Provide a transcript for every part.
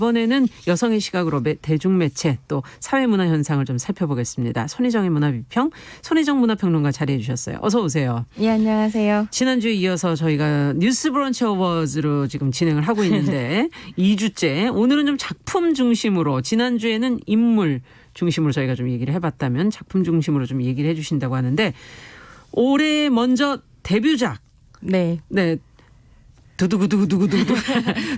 이번에는 여성의 시각으로 대중매체 또 사회문화 현상을 좀 살펴보겠습니다. 손희정의 문화비평, 손희정 문화평론가 자리해 주셨어요. 어서 오세요. 예, 안녕하세요. 지난주에 이어서 저희가 뉴스 브런치 어워즈로 지금 진행을 하고 있는데 2주째 오늘은 좀 작품 중심으로, 지난주에는 인물 중심으로 저희가 좀 얘기를 해봤다면 작품 중심으로 좀 얘기를 해주신다고 하는데, 올해 먼저 데뷔작. 네. 두두구두구두구두구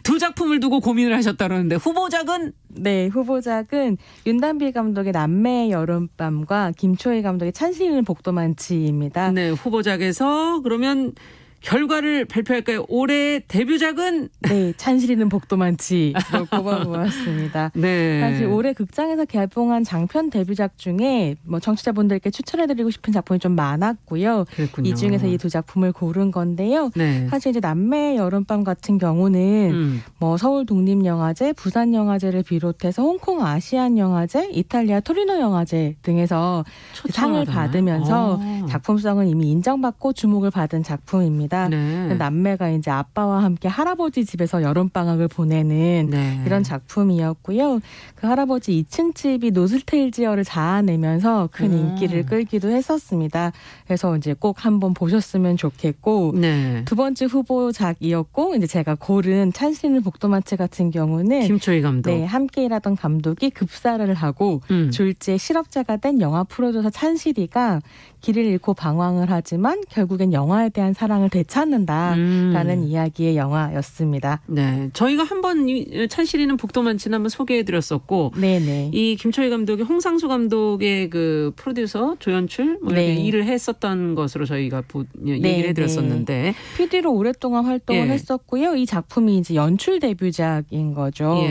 두 작품을 두고 고민을 하셨다 그러는데, 후보작은? 네, 후보작은 윤단비 감독의 남매의 여름밤과 김초희 감독의 찬실이는 복도 많지입니다. 네, 후보작에서 그러면 결과를 발표할까요? 올해 데뷔작은? 네, 찬실이는 복도 많지로 꼽아보았습니다. 네. 사실 올해 극장에서 개봉한 장편 데뷔작 중에 청취자분들께 추천해드리고 싶은 작품이 좀 많았고요. 그랬군요. 이 중에서 이 두 작품을 고른 건데요. 네. 사실 이제 남매의 여름밤 같은 경우는 서울 독립영화제, 부산영화제를 비롯해서 홍콩 아시안영화제, 이탈리아 토리노 영화제 등에서 상을 받으면서 작품성은 이미 인정받고 주목을 받은 작품입니다. 네. 남매가 이제 아빠와 함께 할아버지 집에서 여름방학을 보내는 이런 작품이었고요. 그 할아버지 2층 집이 노스텔지어를 자아내면서 큰 인기를 끌기도 했었습니다. 그래서 이제 꼭 한번 보셨으면 좋겠고, 두 번째 후보작이었고, 이제 제가 고른 찬실이는 복도 많지 같은 경우는 김초희 감독. 네, 함께 일하던 감독이 급사를 하고 졸지에 실업자가 된 영화 프로듀서 찬실이가 길을 잃고 방황을 하지만 결국엔 영화에 대한 사랑을 되찾는다라는 이야기의 영화였습니다. 네, 저희가 한번 찬실이는 복도 많지는 한번 소개해드렸었고, 네네. 이 김초희 감독이 홍상수 감독의 그 프로듀서 조연출 이렇게 일을 했었던 것으로 저희가 얘기를 해드렸었는데, PD로 오랫동안 활동을 했었고요. 이 작품이 이제 연출 데뷔작인 거죠.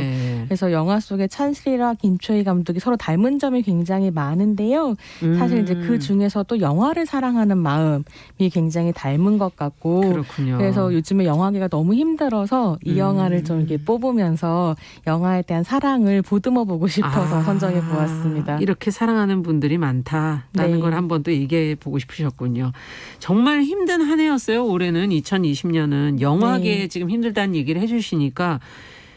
그래서 영화 속의 찬실이와 김초희 감독이 서로 닮은 점이 굉장히 많은데요. 사실 이제 그 중에서도 영화를 사랑하는 마음이 굉장히 닮은 것 같고, 그렇군요. 그래서 요즘에 영화계가 너무 힘들어서 이 영화를 좀 이렇게 뽑으면서 영화에 대한 사랑을 보듬어 보고 싶어서 선정해 보았습니다. 이렇게 사랑하는 분들이 많다라는 걸 한번 또 얘기해 보고 싶으셨군요. 정말 힘든 한 해였어요. 올해는 2020년은 영화계에 지금 힘들다는 얘기를 해주시니까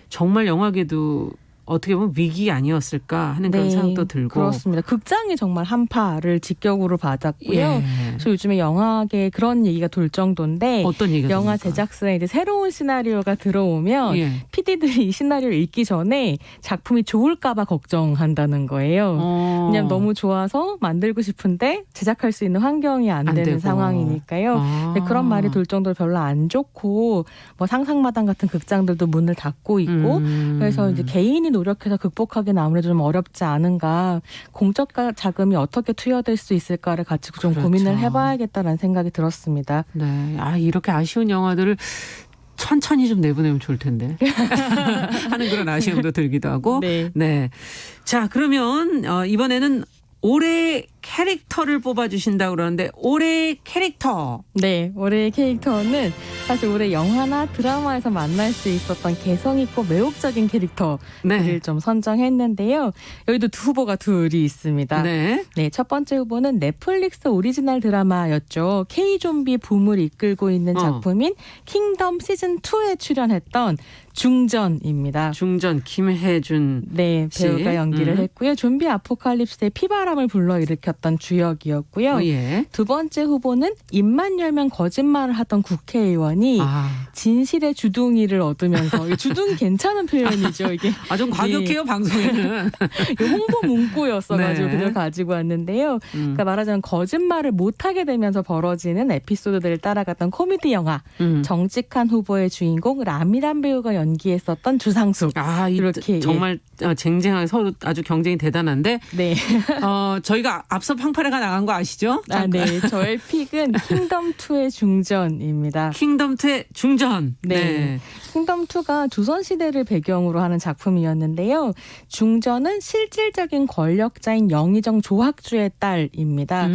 정말 영화계도 어떻게 보면 위기 아니었을까 하는 그런 생각도 들고. 그렇습니다. 극장이 정말 한파를 직격으로 받았고요. 그래서 요즘에 영화계에 그런 얘기가 돌 정도인데, 어떤 얘기가 영화 됩니까? 제작사에 이제 새로운 시나리오가 들어오면 PD들이 이 시나리오를 읽기 전에 작품이 좋을까 봐 걱정한다는 거예요. 왜냐하면 너무 좋아서 만들고 싶은데 제작할 수 있는 환경이 안 되는 되고. 상황이니까요. 그런 말이 돌 정도로 별로 안 좋고, 상상마당 같은 극장들도 문을 닫고 있고, 그래서 이제 개인이 노력해서 극복하기는 아무래도 좀 어렵지 않은가, 공적 자금이 어떻게 투여될 수 있을까를 가지고 좀 고민을 해봐야겠다라는 생각이 들었습니다. 네, 이렇게 아쉬운 영화들을 천천히 좀 내보내면 좋을 텐데 하는 그런 아쉬움도 들기도 하고. 네. 자, 그러면 이번에는 올해 캐릭터를 뽑아주신다고 그러는데, 올해 캐릭터. 네, 올해의 캐릭터는 사실 올해 영화나 드라마에서 만날 수 있었던 개성 있고 매혹적인 캐릭터를 좀 선정했는데요. 여기도 두 후보가 둘이 있습니다. 네, 첫 번째 후보는 넷플릭스 오리지널 드라마였죠. K-좀비 붐을 이끌고 있는 작품인 킹덤 시즌2에 출연했던 중전입니다. 중전 김혜준 배우가 연기를 했고요. 좀비 아포칼립스의 피바람을 불러일으켰던 주역이었고요. 두 번째 후보는 입만 열면 거짓말을 하던 국회의원이 진실의 주둥이를 얻으면서, 주둥이 괜찮은 표현이죠. 이게 좀 과격해요, 방송에는. 홍보 문구였어가지고 그걸 가지고 왔는데요. 그러니까 말하자면 거짓말을 못하게 되면서 벌어지는 에피소드들을 따라갔던 코미디 영화 정직한 후보의 주인공 라미란 배우가 연기했었던 주상숙. 이렇게 정말 쟁쟁하게 서로 아주 경쟁이 대단한데, 저희가 앞서 팡파레가 나간 거 아시죠? 네, 저의 픽은 킹덤2의 중전입니다. 킹덤2의 중전. 킹덤2가 조선시대를 배경으로 하는 작품이었는데요. 중전은 실질적인 권력자인 영의정 조학주의 딸입니다.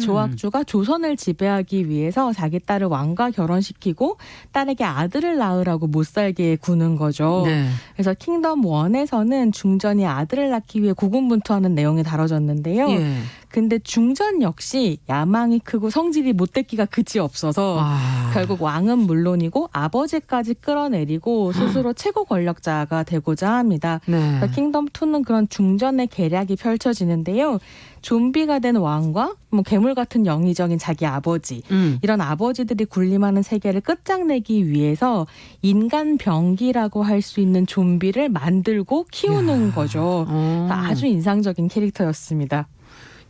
조학주가 조선을 지배하기 위해서 자기 딸을 왕과 결혼시키고 딸에게 아들을 낳으라고 못 살게 구는 거죠. 그래서 킹덤 1에서는 중전이 아들을 낳기 위해 고군분투하는 내용이 다뤄졌는데요. 그 근데 중전 역시 야망이 크고 성질이 못되기가 그지없어서 결국 왕은 물론이고 아버지까지 끌어내리고 스스로 최고 권력자가 되고자 합니다. 네. 킹덤2는 그런 중전의 계략이 펼쳐지는데요. 좀비가 된 왕과 뭐 괴물 같은 영의적인 자기 아버지 이런 아버지들이 군림하는 세계를 끝장내기 위해서 인간 병기라고 할 수 있는 좀비를 만들고 키우는 거죠. 아주 인상적인 캐릭터였습니다.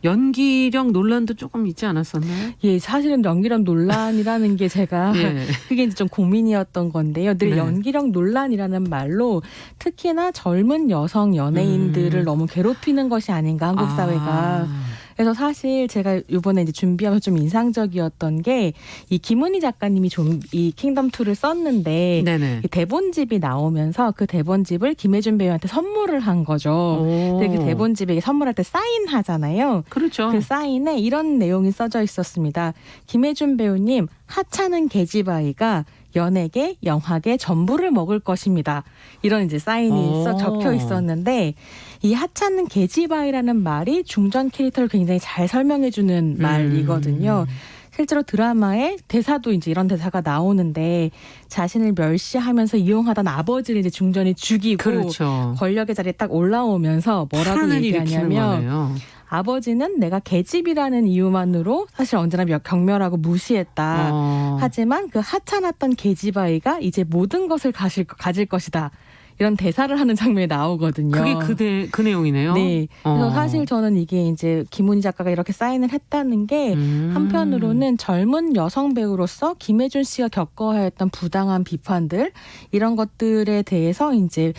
연기력 논란도 조금 있지 않았었나요? 예, 사실은 연기력 논란이라는 게 제가 예. 그게 이제 좀 고민이었던 건데요. 늘 네. 연기력 논란이라는 말로 특히나 젊은 여성 연예인들을 너무 괴롭히는 것이 아닌가 한국 사회가. 그래서 사실 제가 이번에 이제 준비하면서 좀 인상적이었던 게 이 김은희 작가님이 좀 이 킹덤2를 썼는데 네네. 이 대본집이 나오면서 그 대본집을 김혜준 배우한테 선물을 한 거죠. 근데 그 대본집에 선물할 때 사인하잖아요. 그렇죠. 그 사인에 이런 내용이 써져 있었습니다. 김혜준 배우님, 하찮은 계집아이가 연예계, 영화계 전부를 먹을 것입니다. 이런 이제 사인이 적혀 있었는데 이 하찮은 계집아이라는 말이 중전 캐릭터를 굉장히 잘 설명해주는 말이거든요. 실제로 드라마에 대사도 이제 이런 대사가 나오는데 자신을 멸시하면서 이용하던 아버지를 이제 중전이 죽이고 그렇죠. 권력의 자리에 딱 올라오면서 뭐라고 얘기하냐면 아버지는 내가 계집이라는 이유만으로 사실 언제나 경멸하고 무시했다. 하지만 그 하찮았던 계집아이가 이제 모든 것을 가질 것이다. 이런 대사를 하는 장면이 나오거든요. 그게 그 내용이네요. 네. 그래서 사실 저는 이게 이제 김은희 작가가 이렇게 사인을 했다는 게 한편으로는 젊은 여성 배우로서 김혜준 씨가 겪어야 했던 부당한 비판들 이런 것들에 대해서 이제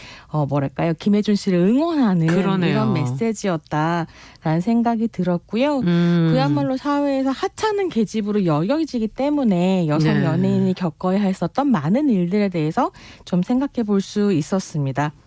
뭐랄까요 김혜준 씨를 응원하는 그러네요. 이런 메시지였다라는 생각이 들었고요. 그야말로 사회에서 하찮은 계집으로 여겨지기 때문에 여성 네. 연예인이 겪어야 했었던 많은 일들에 대해서 좀 생각해 볼 수 있었습니다.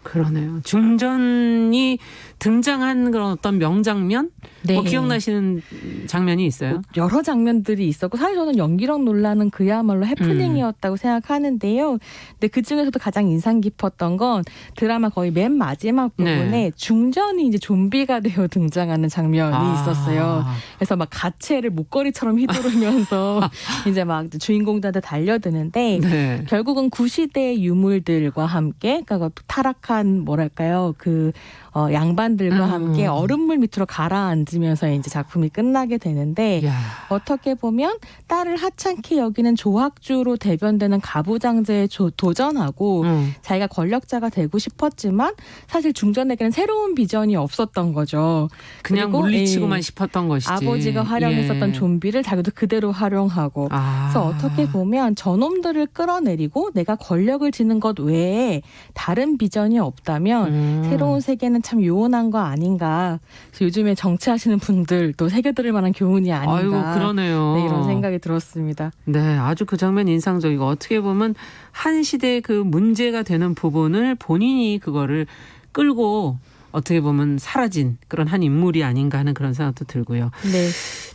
그러네요. 중전이 등장한 그런 어떤 명장면? 네. 뭐 기억나시는 장면이 있어요? 여러 장면들이 있었고 사실 저는 연기력 논란은 그야말로 해프닝이었다고 생각하는데요. 근데 그중에서도 가장 인상 깊었던 건 드라마 거의 맨 마지막 부분에 네. 중전이 이제 좀비가 되어 등장하는 장면이 있었어요. 그래서 막 가채를 목걸이처럼 휘두르면서 이제 막 주인공들한테 달려드는데 네. 결국은 구시대의 유물들과 함께 그러니까 타락한 뭐랄까요 그 양반들과 함께 얼음물 밑으로 가라앉으면서 이제 작품이 끝나게 되는데 야. 어떻게 보면 딸을 하찮게 여기는 조학주로 대변되는 가부장제에 도전하고 자기가 권력자가 되고 싶었지만 사실 중전에게는 새로운 비전이 없었던 거죠. 그냥 물리치고만 싶었던 것이지. 아버지가 활용했었던 좀비를 자기도 그대로 활용하고 그래서 어떻게 보면 저놈들을 끌어내리고 내가 권력을 지는 것 외에 다른 비전이 없다면 새로운 세계는 참 요원한 거 아닌가. 그래서 요즘에 정치하시는 분들도 새겨들을 만한 교훈이 아닌가. 아이고, 그러네요. 네, 이런 생각이 들었습니다. 네, 아주 그 장면 인상적이고 어떻게 보면 한 시대의 그 문제가 되는 부분을 본인이 그거를 끌고 어떻게 보면 사라진 그런 한 인물이 아닌가 하는 그런 생각도 들고요. 네.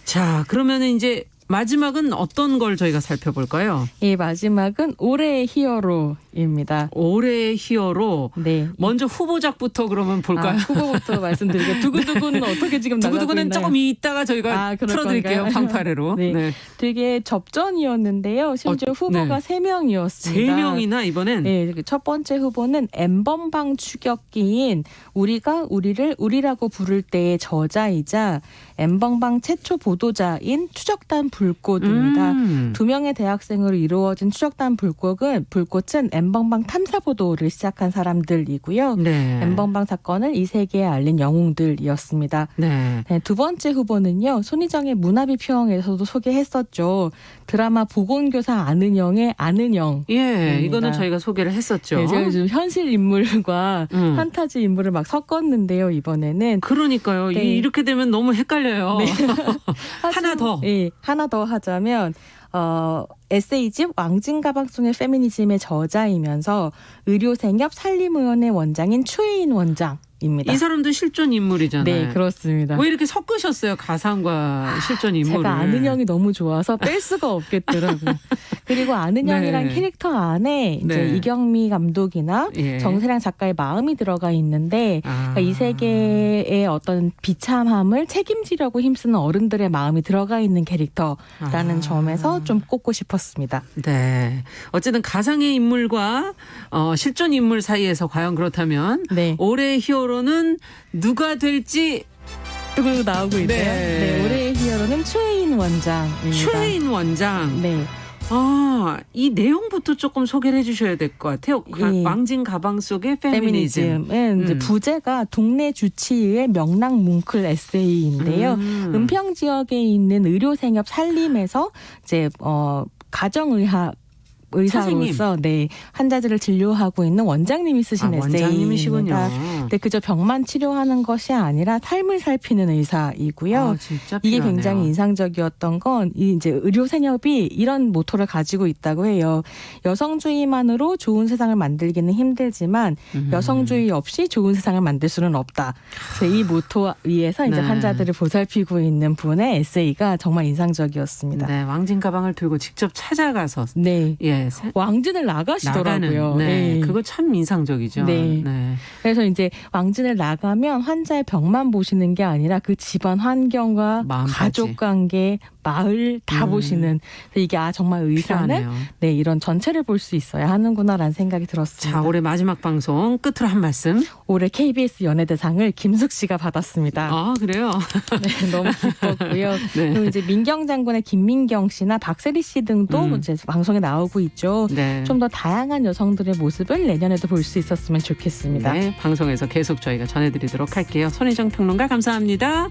자, 그러면은 이제 마지막은 어떤 걸 저희가 살펴볼까요? 이 마지막은 올해의 히어로입니다. 올해의 히어로. 네. 먼저 후보작부터 그러면 볼까요? 후보부터 말씀드리고 두구두구는 어떻게 지금 나가고 두구두구는 있나요? 조금 이따가 저희가 틀어드릴게요. 방파레로. 네. 네. 되게 접전이었는데요. 심지어 후보가 네. 3명이었습니다. 3명이나 이번엔? 네. 첫 번째 후보는 엠번방 추격기인 우리가 우리를 우리라고 부를 때의 저자이자 엠번방 최초 보도자인 추적단 불꽃입니다. 2명의 대학생으로 이루어진 추적단 불꽃은 엠번방 탐사 보도를 시작한 사람들이고요. 네. 엠번방 사건을 이 세계에 알린 영웅들이었습니다. 네. 네, 두 번째 후보는요. 손희정의 문화비평에서도 소개했었죠. 드라마 보건교사 아는영의 아는영. 예, 이거는 저희가 소개를 했었죠. 네, 제가 요즘 현실 인물과 판타지 인물을 막 섞었는데요. 이번에는. 그러니까요. 네. 이렇게 되면 너무 헷갈려요. 네. 하나 더. 네, 하나 더 하자면 에세이집 왕진가방 속의 페미니즘의 저자이면서 의료생협 산림의원의 원장인 추혜인 원장입니다. 이 사람도 실존 인물이잖아요. 네, 그렇습니다. 왜 이렇게 섞으셨어요? 가상과 실존 인물을. 제가 아는 형이 너무 좋아서 뺄 수가 없겠더라고요. 그리고 아는 네. 형이란 캐릭터 안에 이제 네. 이경미 감독이나 예. 정세랑 작가의 마음이 들어가 있는데 그러니까 이 세계의 어떤 비참함을 책임지려고 힘쓰는 어른들의 마음이 들어가 있는 캐릭터라는 점에서 좀 꼽고 싶었습니다. 네. 어쨌든 가상의 인물과 실존 인물 사이에서 과연 그렇다면 네. 올해의 히어로는 누가 될지 그리고 나오고 있어요. 네. 네, 올해의 히어로는 추혜인 원장입니다. 추혜인 원장. 네. 이 내용부터 조금 소개를 해주셔야 될 것 같아요. 예. 왕진 가방 속의 페미니즘. 페미니즘은 이제 부제가 동네 주치의의 명랑 뭉클 에세이인데요. 은평 지역에 있는 의료생협 산림에서 이제 가정의학 의사로서 네, 환자들을 진료하고 있는 원장님이 쓰신 에세이입니다. 원장님이시군요. 근데 그저 병만 치료하는 것이 아니라 삶을 살피는 의사이고요. 진짜 이게 필요하네요. 굉장히 인상적이었던 건 이제 의료생협이 이런 모토를 가지고 있다고 해요. 여성주의만으로 좋은 세상을 만들기는 힘들지만 여성주의 없이 좋은 세상을 만들 수는 없다. 그래서 이 모토 위에서 이제 네. 환자들을 보살피고 있는 분의 에세이가 정말 인상적이었습니다. 네, 왕진 가방을 들고 직접 찾아가서 네. 예, 왕진을 나가시더라고요. 네, 그거 참 인상적이죠. 네. 그래서 이제 왕진을 나가면 환자의 병만 보시는 게 아니라 그 집안 환경과 마음까지. 가족 관계, 마을 다 보시는 이게 정말 의사는 필요하네요. 네, 이런 전체를 볼 수 있어야 하는구나라는 생각이 들었습니다. 자, 올해 마지막 방송 끝으로 한 말씀. 올해 KBS 연예대상을 김숙 씨가 받았습니다. 그래요? 네, 너무 기뻤고요. 네. 그리고 이제 민경 장군의 김민경 씨나 박세리 씨 등도 이제 방송에 나오고 있죠. 네. 좀 더 다양한 여성들의 모습을 내년에도 볼 수 있었으면 좋겠습니다. 네, 방송에서 계속 저희가 전해드리도록 할게요. 손희정 평론가 감사합니다.